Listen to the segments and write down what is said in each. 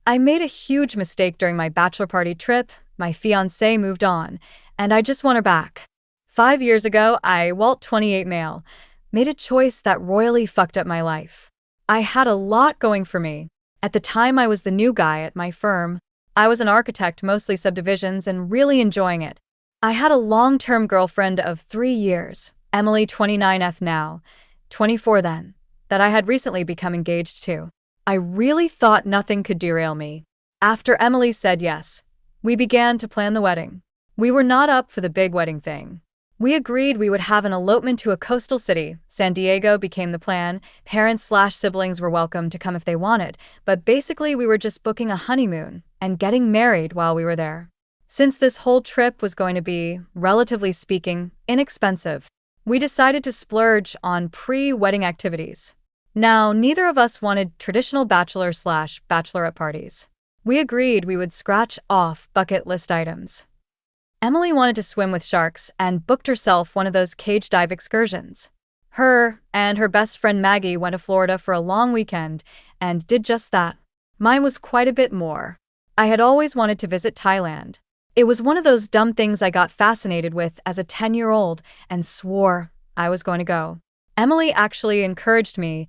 I made a huge mistake during my bachelor party trip. My fiancé moved on, and I just want her back. 5 years ago, I, Walt 28 male, made a choice that royally fucked up my life. I had a lot going for me. At the time, I was the new guy at my firm. I was an architect, mostly subdivisions, and really enjoying it. I had a long-term girlfriend of 3 years, Emily 29F now, 24 then, that I had recently become engaged to. I really thought nothing could derail me. After Emily said yes, we began to plan the wedding. We were not up for the big wedding thing. We agreed we would have an elopement to a coastal city. San Diego became the plan. Parents/siblings were welcome to come if they wanted, but basically we were just booking a honeymoon and getting married while we were there. Since this whole trip was going to be, relatively speaking, inexpensive, we decided to splurge on pre-wedding activities. Now, neither of us wanted traditional bachelor/bachelorette parties. We agreed we would scratch off bucket list items. Emily wanted to swim with sharks and booked herself one of those cage dive excursions. Her and her best friend Maggie went to Florida for a long weekend and did just that. Mine was quite a bit more. I had always wanted to visit Thailand. It was one of those dumb things I got fascinated with as a 10-year-old and swore I was going to go. Emily actually encouraged me,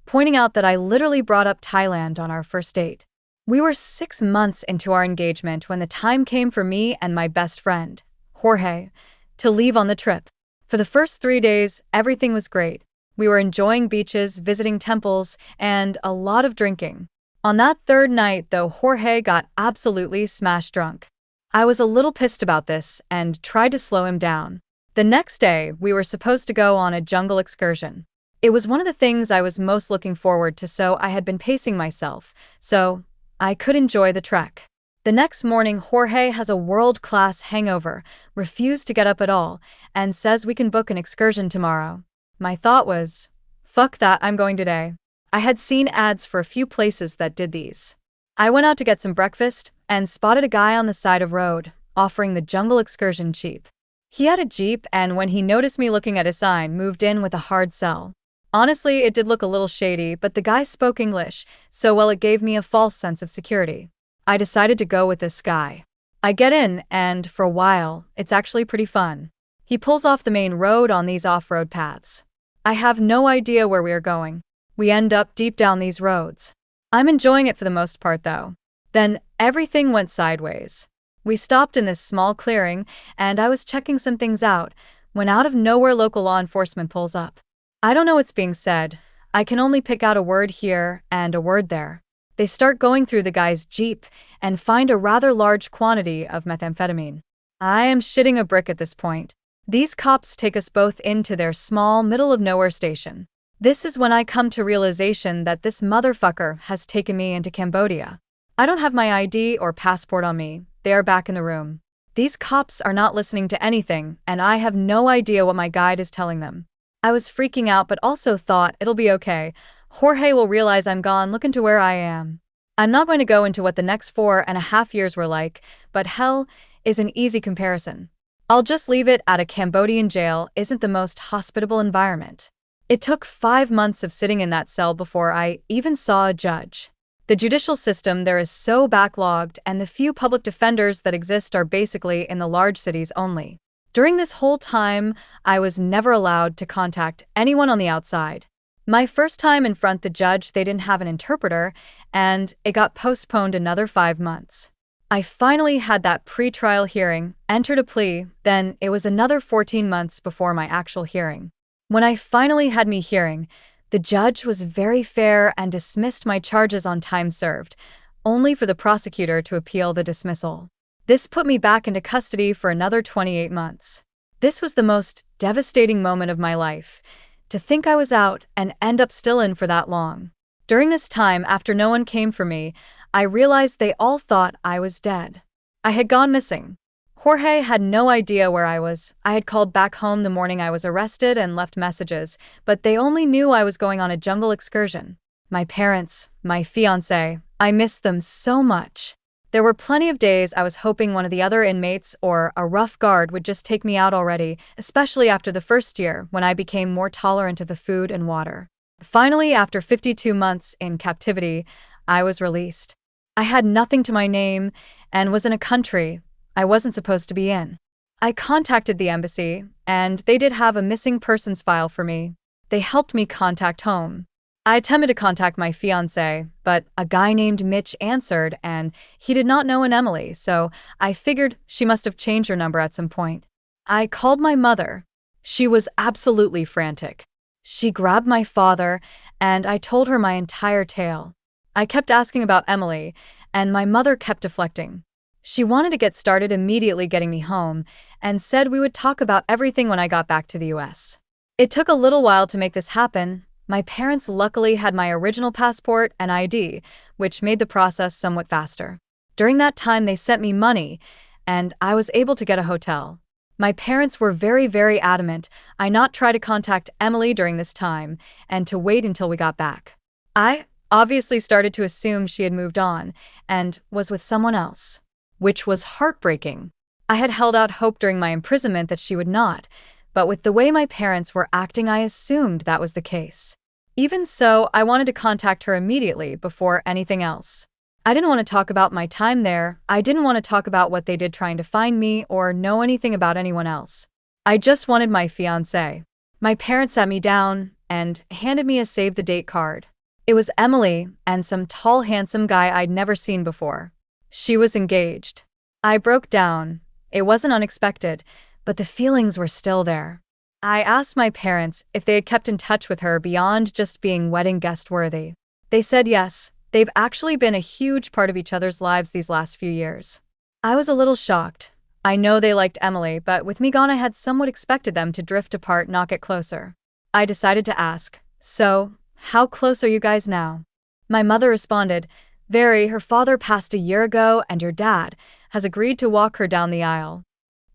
pointing out that I literally brought up Thailand on our first date. We were 6 months into our engagement when the time came for me and my best friend, Jorge, to leave on the trip. For the first 3 days, everything was great. We were enjoying beaches, visiting temples, and a lot of drinking. On that third night, though, Jorge got absolutely smash drunk. I was a little pissed about this and tried to slow him down. The next day, we were supposed to go on a jungle excursion. It was one of the things I was most looking forward to, so I had been pacing myself, so I could enjoy the trek. The next morning, Jorge has a world-class hangover, refused to get up at all, and says we can book an excursion tomorrow. My thought was, fuck that, I'm going today. I had seen ads for a few places that did these. I went out to get some breakfast and spotted a guy on the side of road, offering the jungle excursion cheap. He had a Jeep, and when he noticed me looking at his sign, moved in with a hard sell. Honestly, it did look a little shady, but the guy spoke English, so well it gave me a false sense of security. I decided to go with this guy. I get in, and for a while, it's actually pretty fun. He pulls off the main road on these off-road paths. I have no idea where we are going. We end up deep down these roads. I'm enjoying it for the most part, though. Then everything went sideways. We stopped in this small clearing, and I was checking some things out, when out of nowhere local law enforcement pulls up. I don't know what's being said. I can only pick out a word here and a word there. They start going through the guy's Jeep and find a rather large quantity of methamphetamine. I am shitting a brick at this point. These cops take us both into their small middle-of-nowhere station. This is when I come to realization that this motherfucker has taken me into Cambodia. I don't have my ID or passport on me. They are back in the room. These cops are not listening to anything, and I have no idea what my guide is telling them. I was freaking out, but also thought it'll be okay. Jorge will realize I'm gone, look into where I am. I'm not going to go into what the next 4.5 years were like, but hell is an easy comparison. I'll just leave it at a Cambodian jail isn't the most hospitable environment. It took 5 months of sitting in that cell before I even saw a judge. The judicial system there is so backlogged, and the few public defenders that exist are basically in the large cities only. During this whole time, I was never allowed to contact anyone on the outside. My first time in front the judge, they didn't have an interpreter, and it got postponed another 5 months. I finally had that pre-trial hearing, entered a plea, then it was another 14 months before my actual hearing. When I finally had me hearing, the judge was very fair and dismissed my charges on time served, only for the prosecutor to appeal the dismissal. This put me back into custody for another 28 months. This was the most devastating moment of my life, to think I was out and end up still in for that long. During this time, after no one came for me, I realized they all thought I was dead. I had gone missing. Jorge had no idea where I was. I had called back home the morning I was arrested and left messages, but they only knew I was going on a jungle excursion. My parents, my fiancé, I missed them so much. There were plenty of days I was hoping one of the other inmates or a rough guard would just take me out already, especially after the first year when I became more tolerant of the food and water. Finally, after 52 months in captivity, I was released. I had nothing to my name and was in a country I wasn't supposed to be in. I contacted the embassy, and they did have a missing persons file for me. They helped me contact home. I attempted to contact my fiancé, but a guy named Mitch answered, and he did not know an Emily, so I figured she must have changed her number at some point. I called my mother. She was absolutely frantic. She grabbed my father, and I told her my entire tale. I kept asking about Emily, and my mother kept deflecting. She wanted to get started immediately getting me home, and said we would talk about everything when I got back to the US. It took a little while to make this happen. My parents luckily had my original passport and ID, which made the process somewhat faster. During that time, they sent me money, and I was able to get a hotel. My parents were very adamant I not try to contact Emily during this time and to wait until we got back. I obviously started to assume she had moved on and was with someone else, which was heartbreaking. I had held out hope during my imprisonment that she would not, but with the way my parents were acting, I assumed that was the case. Even so, I wanted to contact her immediately before anything else. I didn't want to talk about my time there. I didn't want to talk about what they did trying to find me or know anything about anyone else. I just wanted my fiancé. My parents sat me down and handed me a save the date card. It was Emily and some tall, handsome guy I'd never seen before. She was engaged. I broke down. It wasn't unexpected, but the feelings were still there. I asked my parents if they had kept in touch with her beyond just being wedding guest worthy. They said yes. They've actually been a huge part of each other's lives these last few years. I was a little shocked. I know they liked Emily, but with me gone, I had somewhat expected them to drift apart, not get closer. I decided to ask, so, how close are you guys now? My mother responded, very. Her father passed a year ago, and your dad has agreed to walk her down the aisle.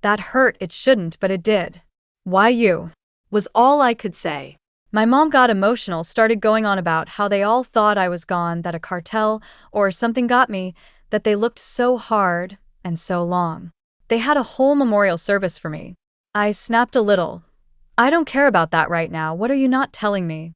That hurt. It shouldn't, but it did. Why you? Was all I could say. My mom got emotional, started going on about how they all thought I was gone, that a cartel or something got me, that they looked so hard and so long. They had a whole memorial service for me. I snapped a little. I don't care about that right now. What are you not telling me?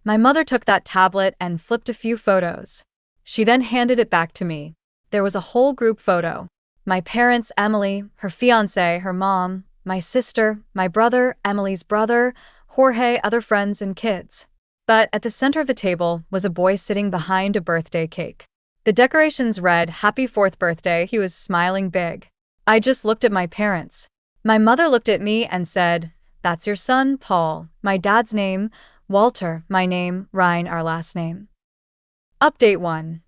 My mother took that tablet and flipped a few photos. She then handed it back to me. There was a whole group photo. My parents, Emily, her fiancé, her mom, my sister, my brother, Emily's brother, Jorge, other friends, and kids. But at the center of the table was a boy sitting behind a birthday cake. The decorations read, "Happy 4th birthday." He was smiling big. I just looked at my parents. My mother looked at me and said, "That's your son, Paul." My dad's name, Walter. My name, Ryan, our last name. Update 1.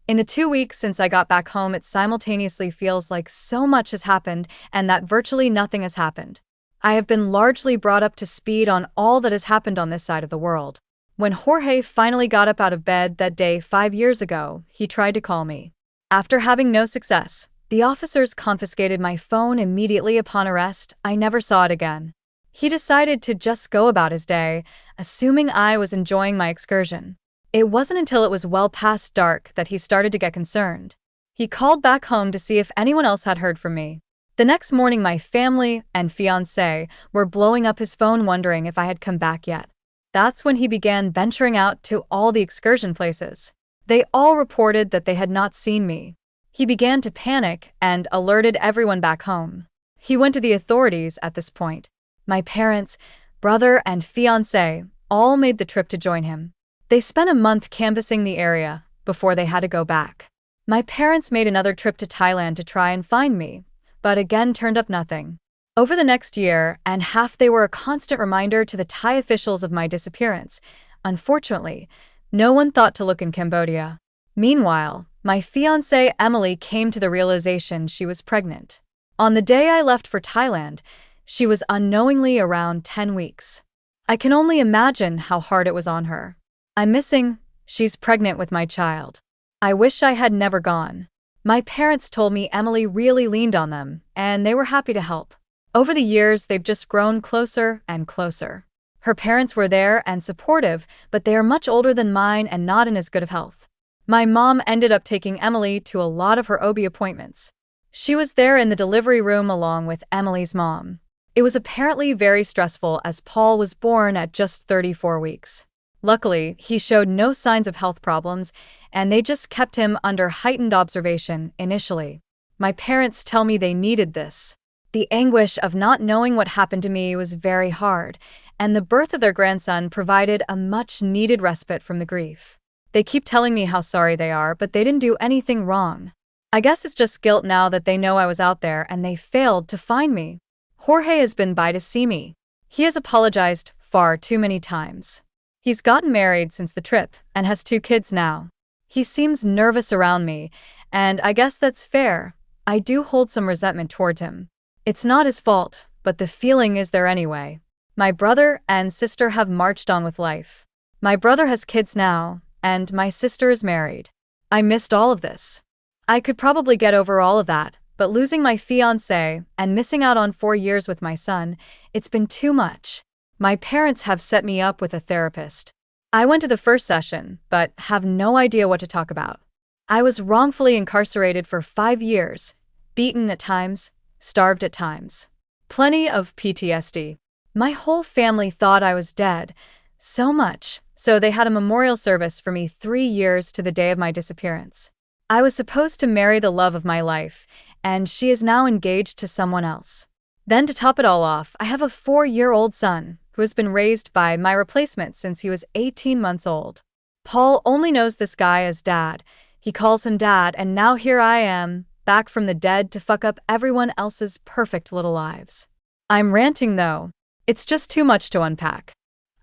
In the 2 weeks since I got back home, it simultaneously feels like so much has happened and that virtually nothing has happened. I have been largely brought up to speed on all that has happened on this side of the world. When Jorge finally got up out of bed that day 5 years ago, he tried to call me. After having no success, the officers confiscated my phone immediately upon arrest. I never saw it again. He decided to just go about his day, assuming I was enjoying my excursion. It wasn't until it was well past dark that he started to get concerned. He called back home to see if anyone else had heard from me. The next morning, my family and fiancé were blowing up his phone wondering if I had come back yet. That's when he began venturing out to all the excursion places. They all reported that they had not seen me. He began to panic and alerted everyone back home. He went to the authorities at this point. My parents, brother, and fiancé all made the trip to join him. They spent a month canvassing the area before they had to go back. My parents made another trip to Thailand to try and find me, but again turned up nothing. Over the next year and half, they were a constant reminder to the Thai officials of my disappearance. Unfortunately, no one thought to look in Cambodia. Meanwhile, my fiancée Emily came to the realization she was pregnant. On the day I left for Thailand, she was unknowingly around 10 weeks. I can only imagine how hard it was on her. I'm missing. She's pregnant with my child. I wish I had never gone. My parents told me Emily really leaned on them, and they were happy to help. Over the years, they've just grown closer and closer. Her parents were there and supportive, but they are much older than mine and not in as good of health. My mom ended up taking Emily to a lot of her OB appointments. She was there in the delivery room along with Emily's mom. It was apparently very stressful as Paul was born at just 34 weeks. Luckily, he showed no signs of health problems, and they just kept him under heightened observation initially. My parents tell me they needed this. The anguish of not knowing what happened to me was very hard, and the birth of their grandson provided a much-needed respite from the grief. They keep telling me how sorry they are, but they didn't do anything wrong. I guess it's just guilt now that they know I was out there and they failed to find me. Jorge has been by to see me. He has apologized far too many times. He's gotten married since the trip and has 2 kids now. He seems nervous around me, and I guess that's fair. I do hold some resentment toward him. It's not his fault, but the feeling is there anyway. My brother and sister have marched on with life. My brother has kids now, and my sister is married. I missed all of this. I could probably get over all of that, but losing my fiancé and missing out on 4 years with my son, it's been too much. My parents have set me up with a therapist. I went to the first session, but have no idea what to talk about. I was wrongfully incarcerated for 5 years, beaten at times, starved at times. Plenty of PTSD. My whole family thought I was dead. So much, so they had a memorial service for me 3 years to the day of my disappearance. I was supposed to marry the love of my life, and she is now engaged to someone else. Then to top it all off, I have a 4-year-old son who has been raised by my replacement since he was 18 months old. Paul only knows this guy as Dad. He calls him Dad, and now here I am, back from the dead to fuck up everyone else's perfect little lives. I'm ranting though. It's just too much to unpack.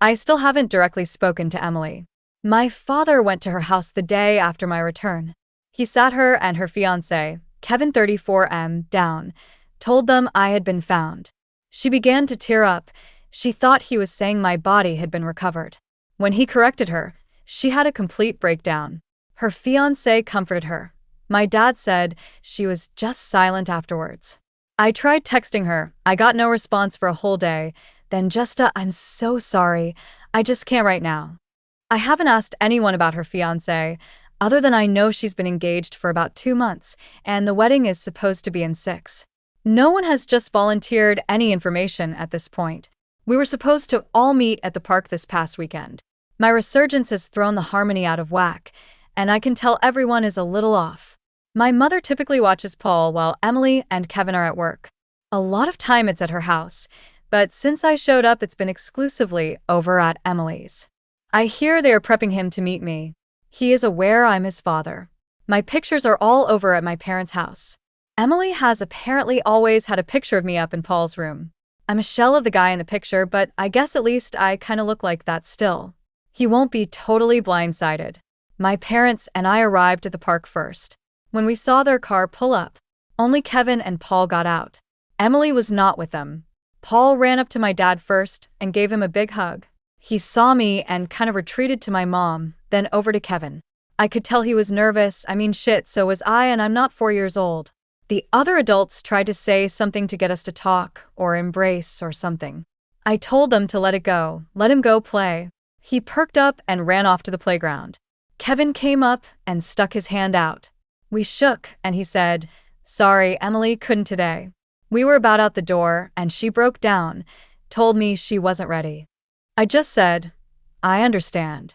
I still haven't directly spoken to Emily. My father went to her house the day after my return. He sat her and her fiancé, Kevin 34M, down, told them I had been found. She began to tear up. She thought he was saying my body had been recovered. When he corrected her, she had a complete breakdown. Her fiancé comforted her. My dad said she was just silent afterwards. I tried texting her. I got no response for a whole day. Then just I'm so sorry. I just can't right now. I haven't asked anyone about her fiancé, other than I know she's been engaged for about 2 months, and the wedding is supposed to be in 6. No one has just volunteered any information at this point. We were supposed to all meet at the park this past weekend. My resurgence has thrown the harmony out of whack, and I can tell everyone is a little off. My mother typically watches Paul while Emily and Kevin are at work. A lot of time it's at her house, but since I showed up it's been exclusively over at Emily's. I hear they are prepping him to meet me. He is aware I'm his father. My pictures are all over at my parents' house. Emily has apparently always had a picture of me up in Paul's room. I'm a shell of the guy in the picture, but I guess at least I kinda look like that still. He won't be totally blindsided. My parents and I arrived at the park first. When we saw their car pull up, only Kevin and Paul got out. Emily was not with them. Paul ran up to my dad first and gave him a big hug. He saw me and kind of retreated to my mom, then over to Kevin. I could tell he was nervous. I mean, shit, so was I, and I'm not 4 years old. The other adults tried to say something to get us to talk or embrace or something. I told them to let it go, let him go play. He perked up and ran off to the playground. Kevin came up and stuck his hand out. We shook, and he said, "Sorry, Emily couldn't today." We were about out the door, and she broke down, told me she wasn't ready. I just said, "I understand."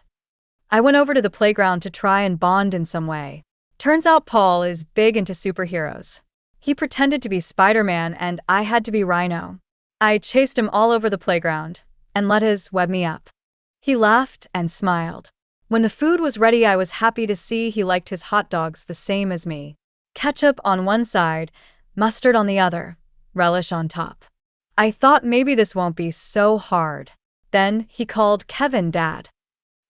I went over to the playground to try and bond in some way. Turns out Paul is big into superheroes. He pretended to be Spider-Man and I had to be Rhino. I chased him all over the playground and let his web me up. He laughed and smiled. When the food was ready, I was happy to see he liked his hot dogs the same as me. Ketchup on one side, mustard on the other, relish on top. I thought maybe this won't be so hard. Then he called Kevin Dad.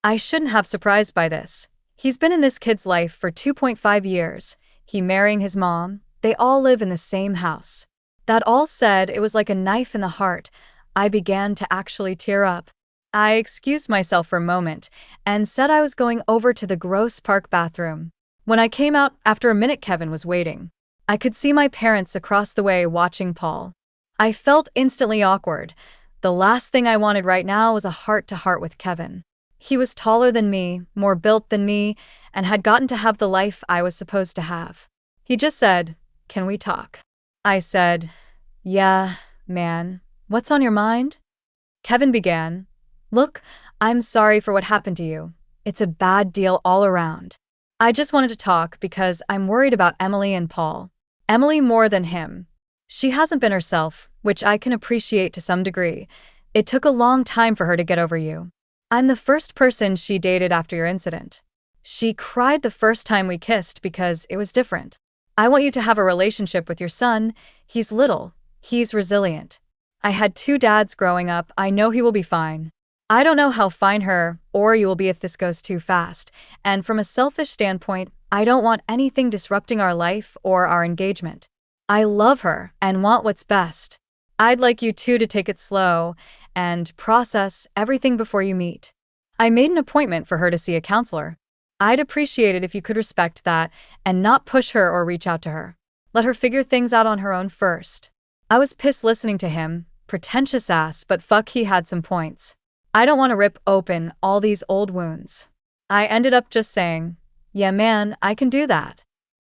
I shouldn't have surprised by this. He's been in this kid's life for 2.5 years. He marrying his mom. They all live in the same house. That all said, it was like a knife in the heart. I began to actually tear up. I excused myself for a moment and said I was going over to the gross park bathroom. When I came out, after a minute, Kevin was waiting. I could see my parents across the way watching Paul. I felt instantly awkward. The last thing I wanted right now was a heart-to-heart with Kevin. He was taller than me, more built than me, and had gotten to have the life I was supposed to have. He just said, "Can we talk?" I said, "Yeah, man. What's on your mind?" Kevin began, "Look, I'm sorry for what happened to you. It's a bad deal all around. I just wanted to talk because I'm worried about Emily and Paul. Emily more than him. She hasn't been herself, which I can appreciate to some degree. It took a long time for her to get over you. I'm the first person she dated after your incident. She cried the first time we kissed because it was different. I want you to have a relationship with your son. He's little. He's resilient. I had 2 dads growing up. I know he will be fine. I don't know how fine her or you will be if this goes too fast, and from a selfish standpoint, I don't want anything disrupting our life or our engagement. I love her and want what's best. I'd like you two to take it slow and process everything before you meet. I made an appointment for her to see a counselor. I'd appreciate it if you could respect that and not push her or reach out to her. Let her figure things out on her own first. I was pissed listening to him, pretentious ass, but fuck, he had some points. I don't want to rip open all these old wounds. I ended up just saying, yeah man, I can do that.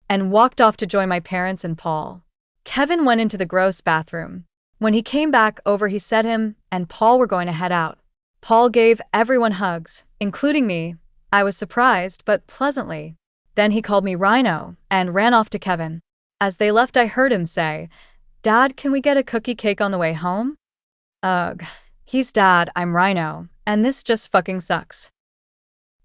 And walked off to join my parents and Paul. Kevin went into the gross bathroom. When he came back over, he said him and Paul were going to head out. Paul gave everyone hugs, including me. I was surprised, but pleasantly. Then he called me Rhino and ran off to Kevin. As they left, I heard him say, Dad, can we get a cookie cake on the way home? Ugh. He's Dad, I'm Rhino, and this just fucking sucks.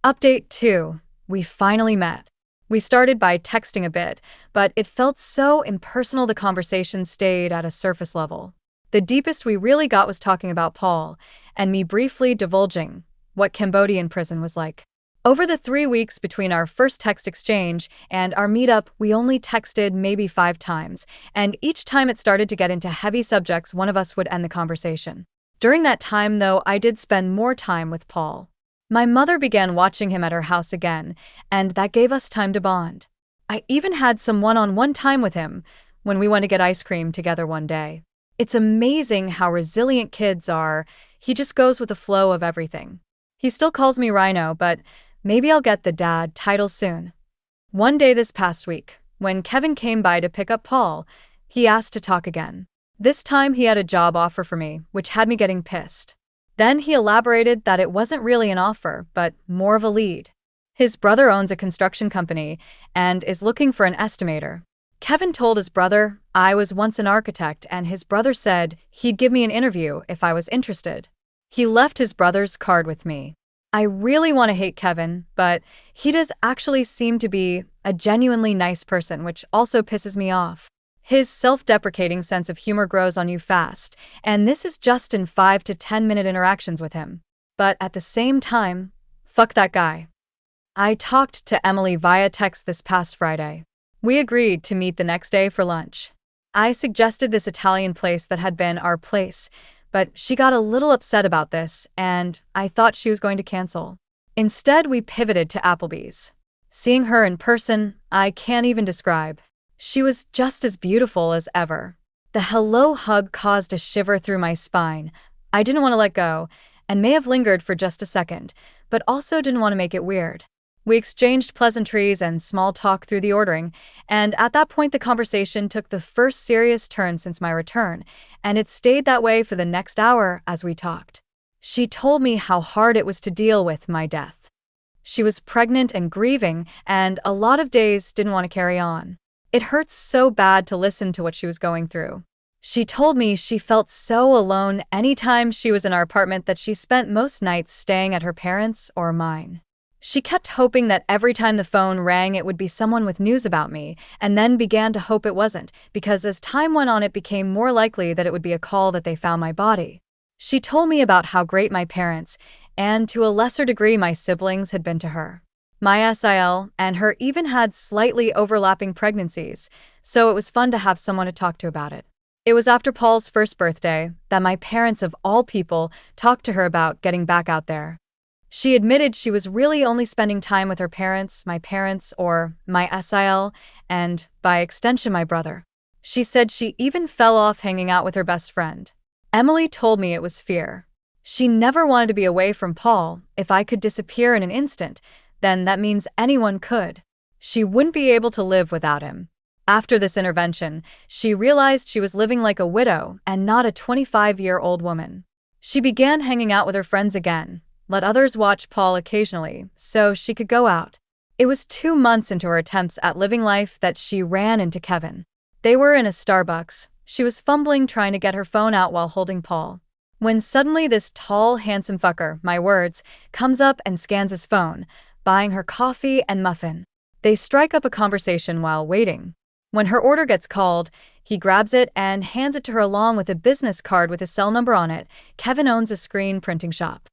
Update 2. We finally met. We started by texting a bit, but it felt so impersonal the conversation stayed at a surface level. The deepest we really got was talking about Paul, and me briefly divulging what Cambodian prison was like. Over the 3 weeks between our first text exchange and our meetup, we only texted maybe 5 times, and each time it started to get into heavy subjects, one of us would end the conversation. During that time, though, I did spend more time with Paul. My mother began watching him at her house again, and that gave us time to bond. I even had some one-on-one time with him when we went to get ice cream together one day. It's amazing how resilient kids are. He just goes with the flow of everything. He still calls me Rhino, but maybe I'll get the dad title soon. One day this past week, when Kevin came by to pick up Paul, he asked to talk again. This time he had a job offer for me, which had me getting pissed. Then he elaborated that it wasn't really an offer, but more of a lead. His brother owns a construction company and is looking for an estimator. Kevin told his brother I was once an architect, and his brother said he'd give me an interview if I was interested. He left his brother's card with me. I really want to hate Kevin, but he does actually seem to be a genuinely nice person, which also pisses me off. His self-deprecating sense of humor grows on you fast, and this is just in 5 to 10-minute interactions with him. But at the same time, fuck that guy. I talked to Emily via text this past Friday. We agreed to meet the next day for lunch. I suggested this Italian place that had been our place, but she got a little upset about this, and I thought she was going to cancel. Instead, we pivoted to Applebee's. Seeing her in person, I can't even describe. She was just as beautiful as ever. The hello hug caused a shiver through my spine. I didn't want to let go, and may have lingered for just a second, but also didn't want to make it weird. We exchanged pleasantries and small talk through the ordering, and at that point the conversation took the first serious turn since my return, and it stayed that way for the next hour as we talked. She told me how hard it was to deal with my death. She was pregnant and grieving, and a lot of days didn't want to carry on. It hurts so bad to listen to what she was going through. She told me she felt so alone anytime she was in our apartment that she spent most nights staying at her parents' or mine. She kept hoping that every time the phone rang it would be someone with news about me, and then began to hope it wasn't, because as time went on it became more likely that it would be a call that they found my body. She told me about how great my parents, and to a lesser degree my siblings, had been to her. My SIL and her even had slightly overlapping pregnancies, so it was fun to have someone to talk to about it. It was after Paul's first birthday that my parents, of all people, talked to her about getting back out there. She admitted she was really only spending time with her parents, or my SIL, and, by extension, my brother. She said she even fell off hanging out with her best friend. Emily told me it was fear. She never wanted to be away from Paul. If I could disappear in an instant, then that means anyone could. She wouldn't be able to live without him. After this intervention, she realized she was living like a widow and not a 25-year-old woman. She began hanging out with her friends again, let others watch Paul occasionally, so she could go out. It was 2 months into her attempts at living life that she ran into Kevin. They were in a Starbucks. She was fumbling trying to get her phone out while holding Paul, when suddenly this tall, handsome fucker, my words, comes up and scans his phone, buying her coffee and muffin. They strike up a conversation while waiting. When her order gets called, he grabs it and hands it to her along with a business card with his cell number on it. Kevin owns a screen printing shop.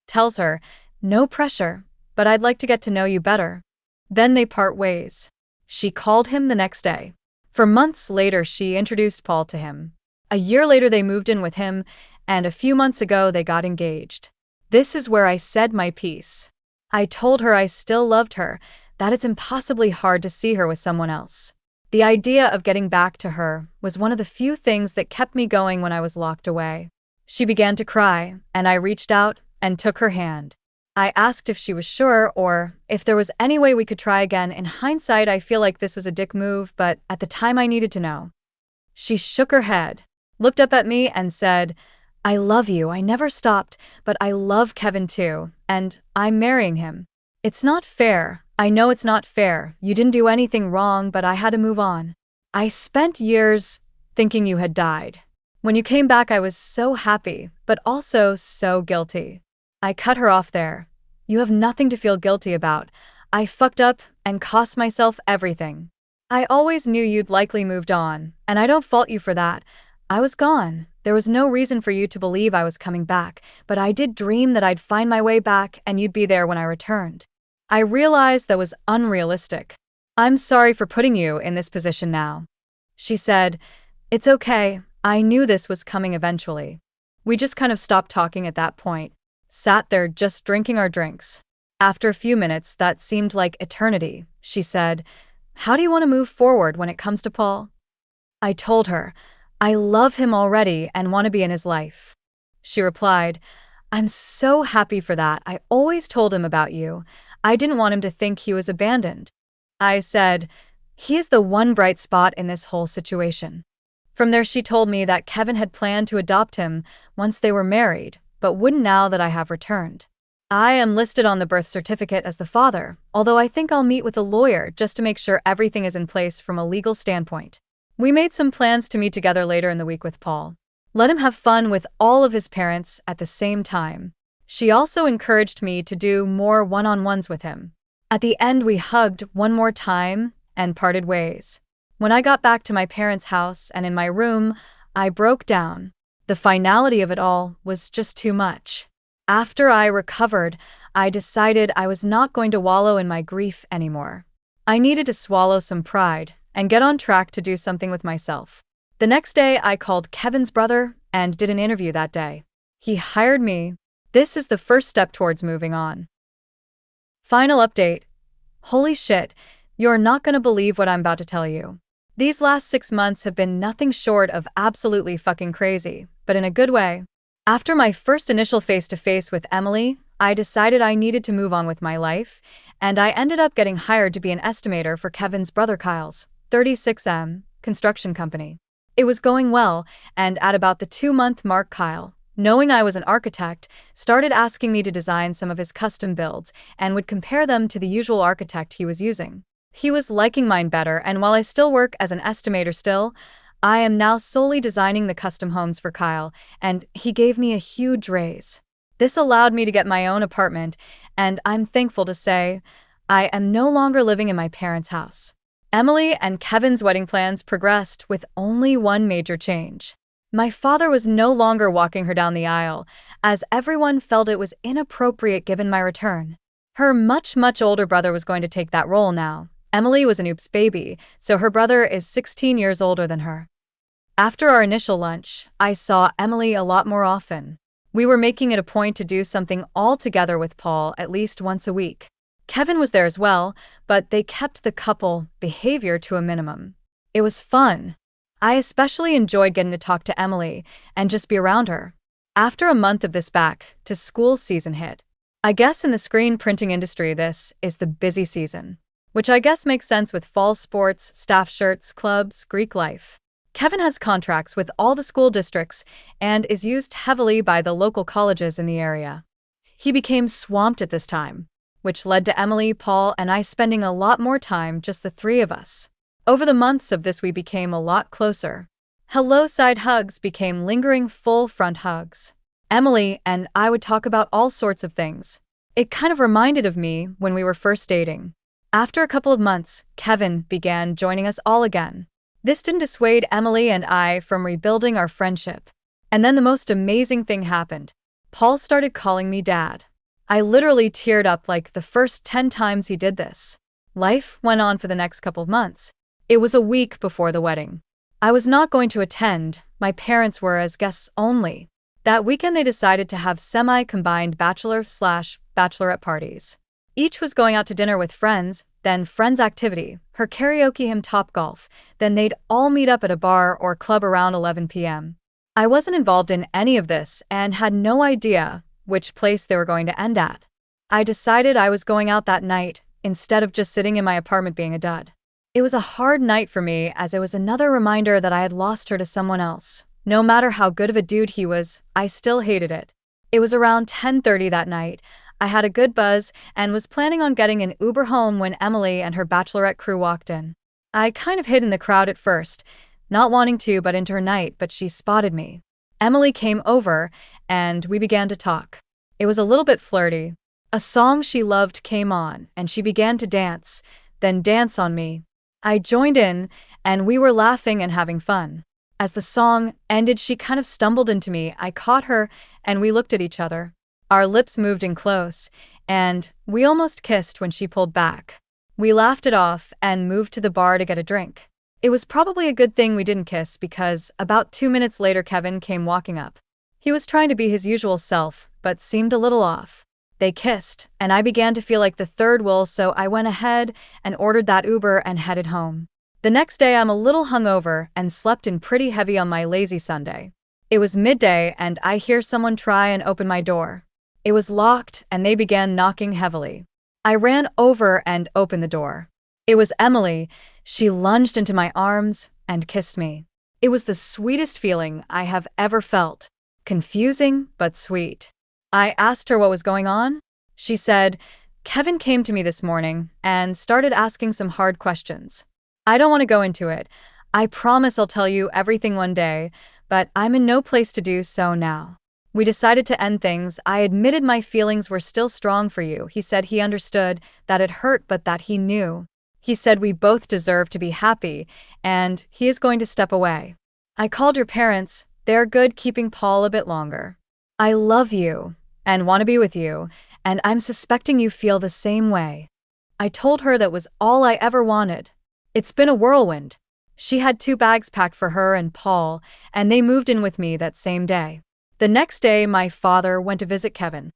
Tells her, "No pressure, but I'd like to get to know you better." Then they part ways. She called him the next day. For months later, she introduced Paul to him. A year later, they moved in with him, and a few months ago, they got engaged. This is where I said my piece. I told her I still loved her, that it's impossibly hard to see her with someone else. The idea of getting back to her was one of the few things that kept me going when I was locked away. She began to cry, and I reached out and took her hand. I asked if she was sure or if there was any way we could try again. In hindsight, I feel like this was a dick move, but at the time I needed to know. She shook her head, looked up at me and said, "I love you. I never stopped, but I love Kevin too, and I'm marrying him. It's not fair. I know it's not fair. You didn't do anything wrong, but I had to move on. I spent years thinking you had died. When you came back, I was so happy, but also so guilty." I cut her off there. "You have nothing to feel guilty about. I fucked up and cost myself everything. I always knew you'd likely moved on, and I don't fault you for that. I was gone. There was no reason for you to believe I was coming back, but I did dream that I'd find my way back and you'd be there when I returned. I realized that was unrealistic. I'm sorry for putting you in this position now." She said, "It's okay. I knew this was coming eventually." We just kind of stopped talking at that point. Sat there just drinking our drinks. After a few minutes that seemed like eternity, she said, "How do you want to move forward when it comes to Paul?" I told her, "I love him already and want to be in his life." She replied, "I'm so happy for that. I always told him about you. I didn't want him to think he was abandoned." I said, "He is the one bright spot in this whole situation." From there, she told me that Kevin had planned to adopt him once they were married, but wouldn't now that I have returned. I am listed on the birth certificate as the father, although I think I'll meet with a lawyer just to make sure everything is in place from a legal standpoint. We made some plans to meet together later in the week with Paul. Let him have fun with all of his parents at the same time. She also encouraged me to do more one-on-ones with him. At the end, we hugged one more time and parted ways. When I got back to my parents' house and in my room, I broke down. The finality of it all was just too much. After I recovered, I decided I was not going to wallow in my grief anymore. I needed to swallow some pride and get on track to do something with myself. The next day, I called Kevin's brother and did an interview that day. He hired me. This is the first step towards moving on. Final update. Holy shit, you're not going to believe what I'm about to tell you. These last 6 months have been nothing short of absolutely fucking crazy, but in a good way. After my first initial face-to-face with Emily, I decided I needed to move on with my life, and I ended up getting hired to be an estimator for Kevin's brother Kyle's 36M construction company. It was going well, and at about the 2-month mark, Kyle, knowing I was an architect, started asking me to design some of his custom builds and would compare them to the usual architect he was using. He was liking mine better, and while I still work as an estimator still, I am now solely designing the custom homes for Kyle, and he gave me a huge raise. This allowed me to get my own apartment, and I'm thankful to say, I am no longer living in my parents' house. Emily and Kevin's wedding plans progressed with only one major change. My father was no longer walking her down the aisle, as everyone felt it was inappropriate given my return. Her much older brother was going to take that role now. Emily was an oops baby, so her brother is 16 years older than her. After our initial lunch, I saw Emily a lot more often. We were making it a point to do something all together with Paul at least once a week. Kevin was there as well, but they kept the couple behavior to a minimum. It was fun. I especially enjoyed getting to talk to Emily and just be around her. After a month of this, back to school season hit. I guess in the screen printing industry, this is the busy season, which I guess makes sense with fall sports, staff shirts, clubs, Greek life. Kevin has contracts with all the school districts and is used heavily by the local colleges in the area. He became swamped at this time. which led to Emily, Paul, and I spending a lot more time, just the three of us. Over the months of this, we became a lot closer. Hello side hugs became lingering full front hugs. Emily and I would talk about all sorts of things. It kind of reminded of me when we were first dating. After a couple of months, Kevin began joining us all again. This didn't dissuade Emily and I from rebuilding our friendship. And then the most amazing thing happened. Paul started calling me Dad. I literally teared up like the first 10 times he did this. Life went on for the next couple of months. It was a week before the wedding. I was not going to attend. My parents were as guests only. That weekend they decided to have semi-combined bachelor/bachelorette parties. Each was going out to dinner with friends, then friends activity, her karaoke, him Topgolf, then they'd all meet up at a bar or club around 11 p.m. I wasn't involved in any of this and had no idea which place they were going to end at. I decided I was going out that night instead of just sitting in my apartment being a dud. It was a hard night for me as it was another reminder that I had lost her to someone else. No matter how good of a dude he was, I still hated it. It was around 10:30 that night. I had a good buzz and was planning on getting an Uber home when Emily and her bachelorette crew walked in. I kind of hid in the crowd at first, not wanting to butt into her night, but she spotted me. Emily came over and we began to talk. It was a little bit flirty. A song she loved came on and she began to dance, then dance on me. I joined in and we were laughing and having fun. As the song ended, she kind of stumbled into me. I caught her and we looked at each other. Our lips moved in close, and we almost kissed when she pulled back. We laughed it off and moved to the bar to get a drink. It was probably a good thing we didn't kiss because about 2 minutes later Kevin came walking up. He was trying to be his usual self, but seemed a little off. They kissed, and I began to feel like the third wheel, so I went ahead and ordered that Uber and headed home. The next day I'm a little hungover and slept in pretty heavy on my lazy Sunday. It was midday and I hear someone try and open my door. It was locked and they began knocking heavily. I ran over and opened the door. It was Emily. She lunged into my arms and kissed me. It was the sweetest feeling I have ever felt. Confusing, but sweet. I asked her what was going on. She said, Kevin came to me this morning and started asking some hard questions. I don't want to go into it. I promise I'll tell you everything one day, but I'm in no place to do so now. We decided to end things. I admitted my feelings were still strong for you. He said he understood that it hurt, but that he knew. He said we both deserve to be happy, and he is going to step away. I called your parents. They're good keeping Paul a bit longer. I love you and want to be with you, and I'm suspecting you feel the same way. I told her that was all I ever wanted. It's been a whirlwind. She had 2 bags packed for her and Paul, and they moved in with me that same day. The next day, my father went to visit Kevin.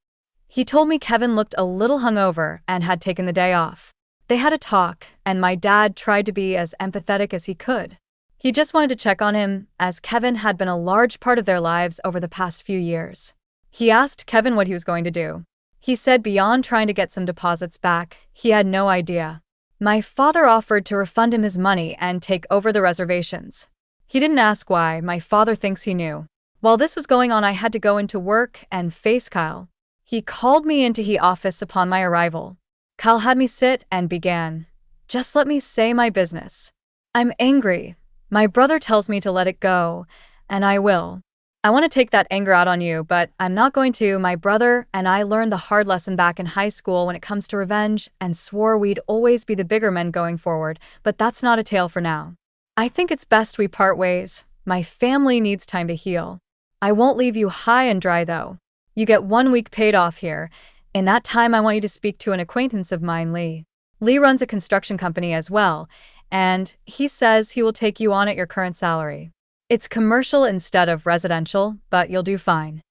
He told me Kevin looked a little hungover and had taken the day off. They had a talk, and my dad tried to be as empathetic as he could. He just wanted to check on him, as Kevin had been a large part of their lives over the past few years. He asked Kevin what he was going to do. He said beyond trying to get some deposits back, he had no idea. My father offered to refund him his money and take over the reservations. He didn't ask why. My father thinks he knew. While this was going on, I had to go into work and face Kyle. He called me into his office upon my arrival. Kyle had me sit and began, "Just let me say my business. I'm angry. My brother tells me to let it go, and I will. I want to take that anger out on you, but I'm not going to. My brother and I learned the hard lesson back in high school when it comes to revenge and swore we'd always be the bigger men going forward, but that's not a tale for now. I think it's best we part ways. My family needs time to heal. I won't leave you high and dry, though. You get 1 week paid off here. In that time, I want you to speak to an acquaintance of mine, Lee. Lee runs a construction company as well, and he says he will take you on at your current salary. It's commercial instead of residential, but you'll do fine."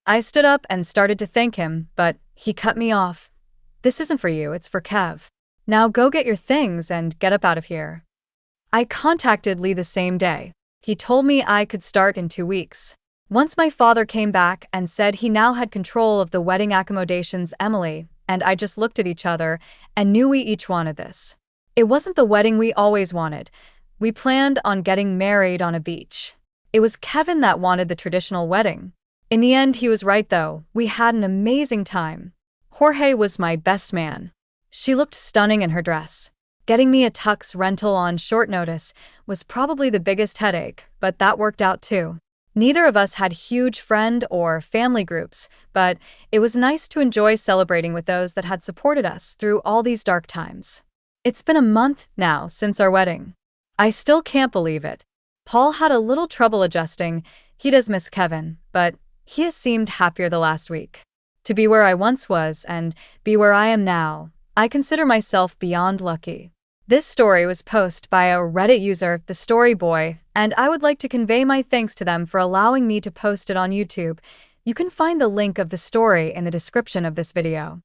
I stood up and started to thank him, but he cut me off. "This isn't for you, it's for Kev. Now go get your things and get up out of here." I contacted Lee the same day. He told me I could start in 2 weeks. Once my father came back and said he now had control of the wedding accommodations, Emily and I just looked at each other and knew we each wanted this. It wasn't the wedding we always wanted. We planned on getting married on a beach. It was Kevin that wanted the traditional wedding. In the end, he was right though. We had an amazing time. Jorge was my best man. She looked stunning in her dress. Getting me a tux rental on short notice was probably the biggest headache, but that worked out too. Neither of us had huge friend or family groups, but it was nice to enjoy celebrating with those that had supported us through all these dark times. It's been a month now since our wedding. I still can't believe it. Paul had a little trouble adjusting. He does miss Kevin, but he has seemed happier the last week. To be where I once was and be where I am now, I consider myself beyond lucky. This story was posted by a Reddit user, The Story Boy, and I would like to convey my thanks to them for allowing me to post it on YouTube. You can find the link of the story in the description of this video.